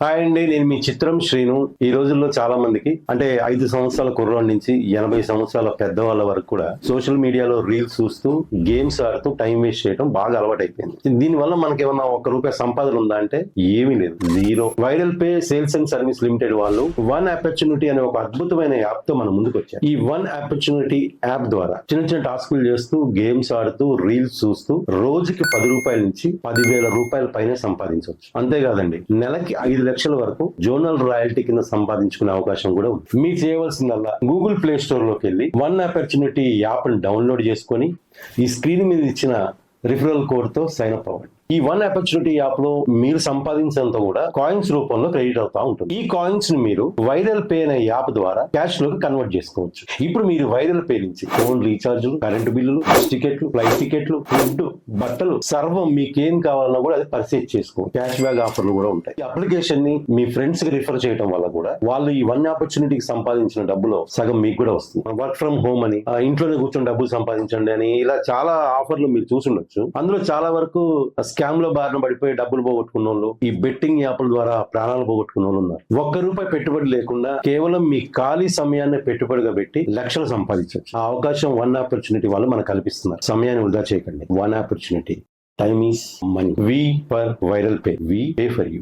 Hi అండి, నేను మీ చిత్రం శ్రీను. ఈ రోజుల్లో చాలా మందికి అంటే 5 సంవత్సరాల కుర్రోళ్ళ నుంచి 80 సంవత్సరాల పెద్దవాళ్ళ వరకు కూడా సోషల్ మీడియాలో రీల్స్ చూస్తూ గేమ్స్ ఆడుతూ టైం వేస్ట్ చేయడం బాగా అలవాటైపోయింది. దీనివల్ల మనకి ఏమన్నా ₹1 సంపాదన ఉందా అంటే ఏమీ లేదు, zero. Viral pay sales and service limited వాళ్ళు వన్ ఆపర్చునిటీ అనే ఒక అద్భుతమైన యాప్ తో మన ముందుకు వచ్చారు. ఈ వన్ ఆపర్చునిటీ యాప్ ద్వారా చిన్న చిన్న టాస్కులు చేస్తూ గేమ్స్ ఆడుతూ రీల్స్ చూస్తూ రోజుకి ₹10 నుంచి ₹10,000 పైన సంపాదించవచ్చు. అంతేకాదండి, నెలకి 5 లక్షల వరకు జోనల్ రాయల్టీ కింద సంపాదించుకునే అవకాశం కూడా ఉంది. మీరు చేయవలసిందల్లా గూగుల్ ప్లే స్టోర్ లోకి వెళ్ళి వన్ ఆపర్చునిటీ యాప్ ని డౌన్లోడ్ చేసుకొని ఈ స్క్రీన్ మీద ఇచ్చిన రిఫరల్ కోడ్ తో సైన్ అప్ అవ్వండి. ఈ వన్ ఆపర్చునిటీ యాప్ లో మీరు సంపాదించినంత కూడా కాయిన్స్ రూపంలో క్రెడిట్ అవుతా ఉంటుంది. ఈ కాయిన్స్ ని మీరు వైరల్ పే అనే యాప్ ద్వారా క్యాష్ లోకి కన్వర్ట్ చేసుకోవచ్చు. ఇప్పుడు మీరు వైరల్ పే నుంచి ఫోన్ రీఛార్జ్లు, కరెంటు బిల్లులు, బస్ టికెట్లు, ఫ్లైట్ టికెట్లు, ఫుడ్, బట్టలు సర్వం మీకేం కావాలన్నా కూడా అది పర్చేజ్ చేసుకోవచ్చు. క్యాష్ బ్యాక్ ఆఫర్లు కూడా ఉంటాయి. ఈ అప్లికేషన్ ని మీ ఫ్రెండ్స్ కి రిఫర్ చేయడం వల్ల కూడా వాళ్ళు ఈ వన్ ఆపర్చునిటీకి సంపాదించిన డబ్బులో సగం మీకు కూడా వస్తుంది. వర్క్ ఫ్రమ్ హోమ్ అని, ఇంట్లోనే కూర్చొని డబ్బులు సంపాదించండి అని, ఇలా చాలా ఆఫర్లు మీరు చూసుండొచ్చు. అందులో చాలా వరకు స్కామ్ లో బారిన పడిపోయి డబ్బులు పోగొట్టుకున్న వాళ్ళు, ఈ బెట్టింగ్ యాప్ల ద్వారా ప్రాణాలు పోగొట్టుకున్న వాళ్ళు ఉన్నారు. ₹1 పెట్టుబడి లేకుండా కేవలం మీ ఖాళీ సమయాన్ని పెట్టుబడిగా పెట్టి లక్షలు సంపాదించవచ్చు. ఆ అవకాశం వన్ ఆపర్చునిటీ వాళ్ళు మనకు కల్పిస్తున్నారు. సమయాన్ని వృధా చేయకండి. One opportunity. Time is money. We for viral pay. We pay for you.